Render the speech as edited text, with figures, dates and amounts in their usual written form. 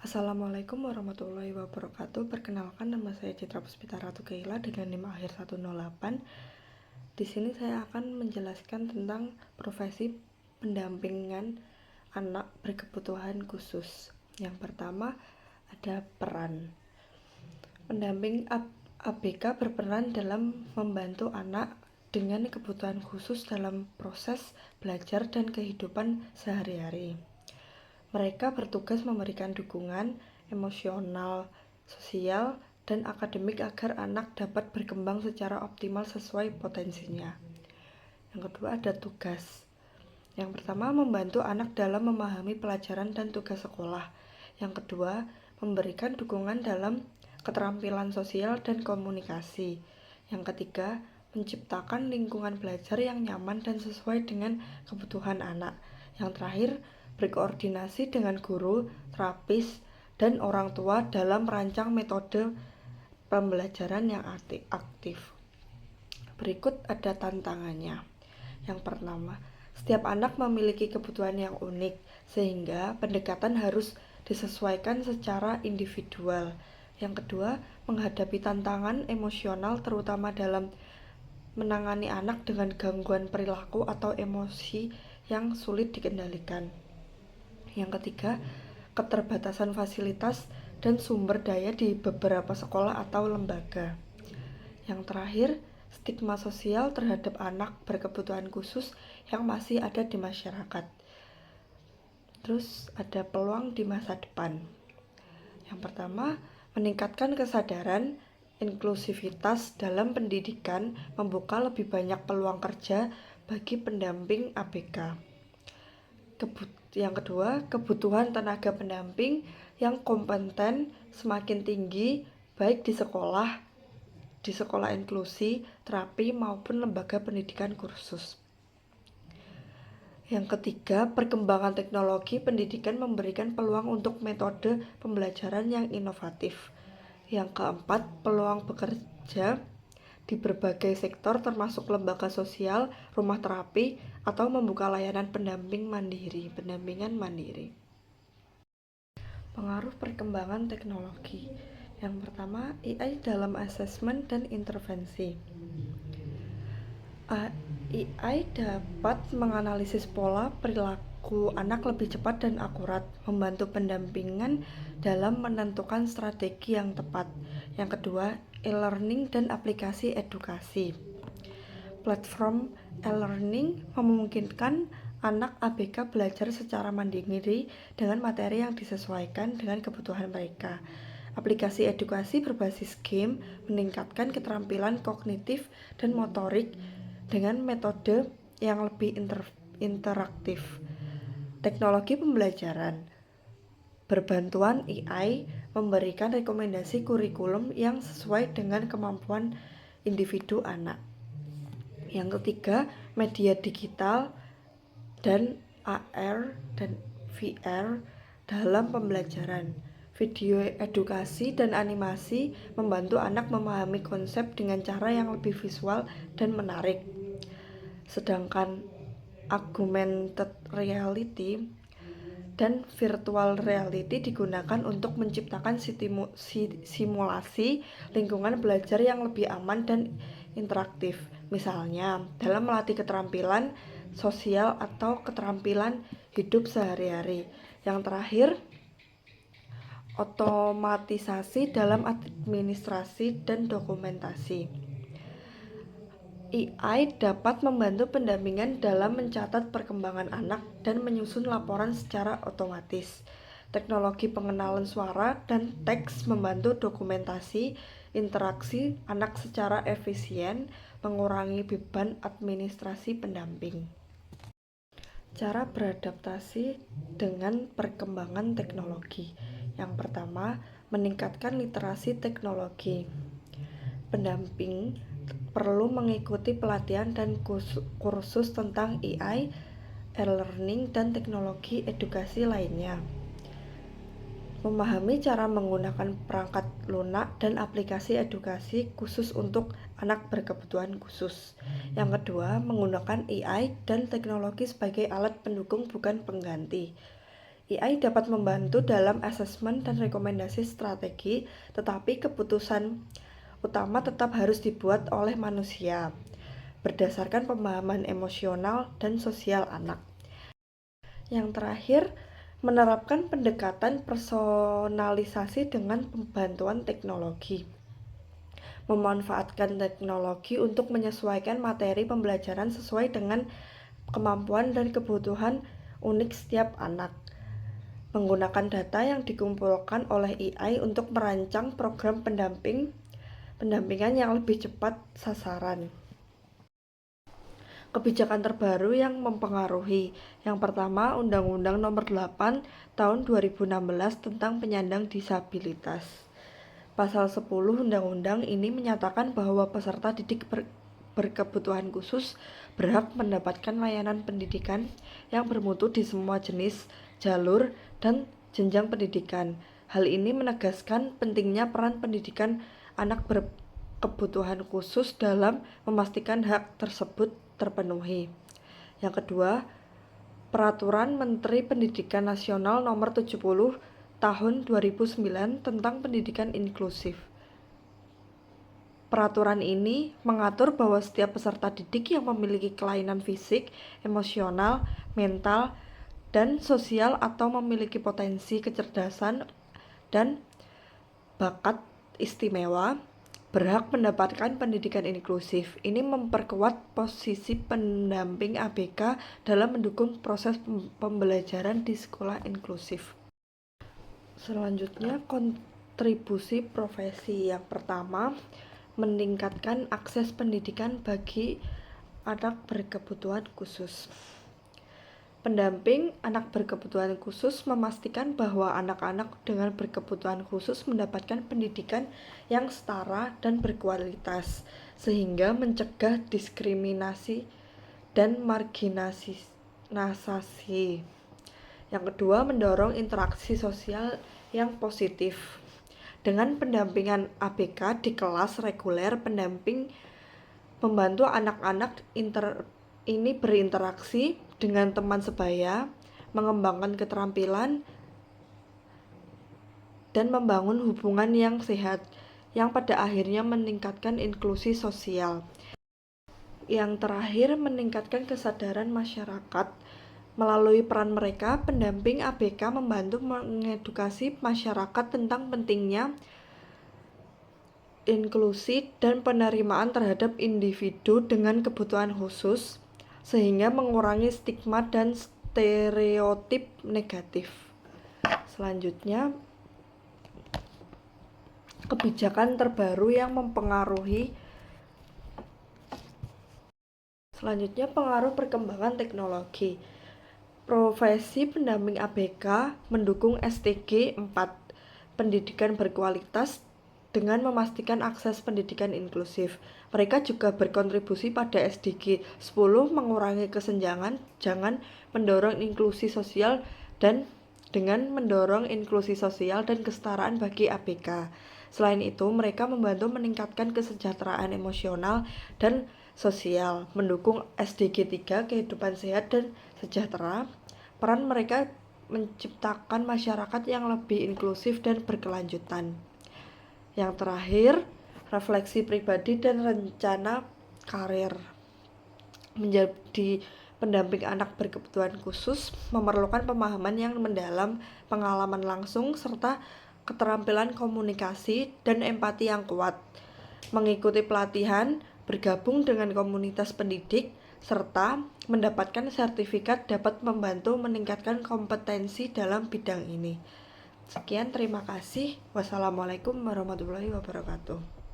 Assalamualaikum warahmatullahi wabarakatuh. Perkenalkan, nama saya Citra Puspita Ratu Keila dengan NIM akhir 108. Di sini saya akan menjelaskan tentang profesi pendampingan anak berkebutuhan khusus. Yang pertama ada peran. Pendamping ABK berperan dalam membantu anak dengan kebutuhan khusus dalam proses belajar dan kehidupan sehari-hari. Mereka bertugas memberikan dukungan emosional, sosial, dan akademik agar anak dapat berkembang secara optimal sesuai potensinya. Yang kedua ada tugas. Yang pertama, membantu anak dalam memahami pelajaran dan tugas sekolah. Yang kedua, memberikan dukungan dalam keterampilan sosial dan komunikasi. Yang ketiga, menciptakan lingkungan belajar yang nyaman dan sesuai dengan kebutuhan anak. Yang terakhir, berkoordinasi dengan guru, terapis, dan orang tua dalam merancang metode pembelajaran yang aktif. Berikut ada tantangannya. Yang pertama, setiap anak memiliki kebutuhan yang unik, sehingga pendekatan harus disesuaikan secara individual. Yang kedua, menghadapi tantangan emosional terutama dalam menangani anak dengan gangguan perilaku atau emosi yang sulit dikendalikan. Yang ketiga, keterbatasan fasilitas dan sumber daya di beberapa sekolah atau lembaga. Yang terakhir, stigma sosial terhadap anak berkebutuhan khusus yang masih ada di masyarakat. Terus ada peluang di masa depan. Yang pertama, meningkatkan kesadaran inklusivitas dalam pendidikan, membuka lebih banyak peluang kerja bagi pendamping ABK. Yang kedua, kebutuhan tenaga pendamping yang kompeten semakin tinggi baik di sekolah inklusi, terapi maupun lembaga pendidikan kursus. Yang ketiga, perkembangan teknologi pendidikan memberikan peluang untuk metode pembelajaran yang inovatif. Yang keempat, peluang bekerja di berbagai sektor termasuk lembaga sosial, rumah terapi, atau membuka layanan pendampingan mandiri. Pengaruh perkembangan teknologi. Yang pertama, AI dalam asesmen dan intervensi. AI dapat menganalisis pola perilaku anak lebih cepat dan akurat, membantu pendampingan dalam menentukan strategi yang tepat. Yang kedua, e-learning dan aplikasi edukasi. Platform e-learning memungkinkan anak ABK belajar secara mandiri dengan materi yang disesuaikan dengan kebutuhan mereka. Aplikasi edukasi berbasis game meningkatkan keterampilan kognitif dan motorik dengan metode yang lebih interaktif. Teknologi pembelajaran berbantuan AI memberikan rekomendasi kurikulum yang sesuai dengan kemampuan individu anak. Yang ketiga, media digital dan AR dan VR dalam pembelajaran. Video edukasi dan animasi membantu anak memahami konsep dengan cara yang lebih visual dan menarik. Sedangkan augmented reality dan virtual reality digunakan untuk menciptakan simulasi lingkungan belajar yang lebih aman dan interaktif. Misalnya, dalam melatih keterampilan sosial atau keterampilan hidup sehari-hari. Yang terakhir, otomatisasi dalam administrasi dan dokumentasi. AI dapat membantu pendampingan dalam mencatat perkembangan anak dan menyusun laporan secara otomatis. Teknologi pengenalan suara dan teks membantu dokumentasi interaksi anak secara efisien, mengurangi beban administrasi pendamping. Cara beradaptasi dengan perkembangan teknologi. Yang pertama, meningkatkan literasi teknologi. Pendamping perlu mengikuti pelatihan dan kursus tentang AI, e-learning, dan teknologi edukasi lainnya. Memahami cara menggunakan perangkat lunak dan aplikasi edukasi khusus untuk anak berkebutuhan khusus. Yang kedua, menggunakan AI dan teknologi sebagai alat pendukung bukan pengganti. AI dapat membantu dalam asesmen dan rekomendasi strategi, tetapi keputusan utama tetap harus dibuat oleh manusia, berdasarkan pemahaman emosional dan sosial anak. Yang terakhir, menerapkan pendekatan personalisasi dengan bantuan teknologi. Memanfaatkan teknologi untuk menyesuaikan materi pembelajaran sesuai dengan kemampuan dan kebutuhan unik setiap anak. Menggunakan data yang dikumpulkan oleh AI untuk merancang program pendampingan yang lebih cepat sasaran. Kebijakan terbaru yang mempengaruhi. Yang pertama, Undang-Undang Nomor 8 Tahun 2016 tentang penyandang disabilitas. Pasal 10 Undang-Undang ini menyatakan bahwa peserta didik berkebutuhan khusus berhak mendapatkan layanan pendidikan yang bermutu di semua jenis, jalur, dan jenjang pendidikan. Hal ini menegaskan pentingnya peran pendidikan anak berkebutuhan khusus dalam memastikan hak tersebut terpenuhi. Yang kedua, Peraturan Menteri Pendidikan Nasional Nomor 70 Tahun 2009 tentang pendidikan inklusif. Peraturan ini mengatur bahwa setiap peserta didik yang memiliki kelainan fisik, emosional, mental, dan sosial atau memiliki potensi kecerdasan dan bakat istimewa berhak mendapatkan pendidikan inklusif. Ini memperkuat posisi pendamping ABK dalam mendukung proses pembelajaran di sekolah inklusif. Selanjutnya, kontribusi profesi. Yang pertama, meningkatkan akses pendidikan bagi anak berkebutuhan khusus. Pendamping anak berkebutuhan khusus memastikan bahwa anak-anak dengan berkebutuhan khusus mendapatkan pendidikan yang setara dan berkualitas, sehingga mencegah diskriminasi dan marginalisasi. Yang kedua, mendorong interaksi sosial yang positif. Dengan pendampingan ABK di kelas reguler, pendamping membantu anak-anak ini berinteraksi dengan teman sebaya, mengembangkan keterampilan, dan membangun hubungan yang sehat, yang pada akhirnya meningkatkan inklusi sosial. Yang terakhir, meningkatkan kesadaran masyarakat. Melalui peran mereka, pendamping ABK membantu mengedukasi masyarakat tentang pentingnya inklusi dan penerimaan terhadap individu dengan kebutuhan khusus, sehingga mengurangi stigma dan stereotip negatif. Selanjutnya, kebijakan terbaru yang mempengaruhi. Selanjutnya, pengaruh perkembangan teknologi. Profesi pendamping ABK mendukung SDG 4, pendidikan berkualitas dengan memastikan akses pendidikan inklusif. Mereka juga berkontribusi pada SDG 10, mengurangi kesenjangan, mendorong inklusi sosial dan dengan mendorong inklusi sosial dan kesetaraan bagi ABK. Selain itu, mereka membantu meningkatkan kesejahteraan emosional dan sosial, mendukung SDG 3, kehidupan sehat dan sejahtera. Peran mereka menciptakan masyarakat yang lebih inklusif dan berkelanjutan. Yang terakhir, refleksi pribadi dan rencana karir. Menjadi pendamping anak berkebutuhan khusus memerlukan pemahaman yang mendalam, pengalaman langsung, serta keterampilan komunikasi dan empati yang kuat. Mengikuti pelatihan, bergabung dengan komunitas pendidik, serta mendapatkan sertifikat dapat membantu meningkatkan kompetensi dalam bidang ini. Sekian, terima kasih. Wassalamualaikum warahmatullahi wabarakatuh.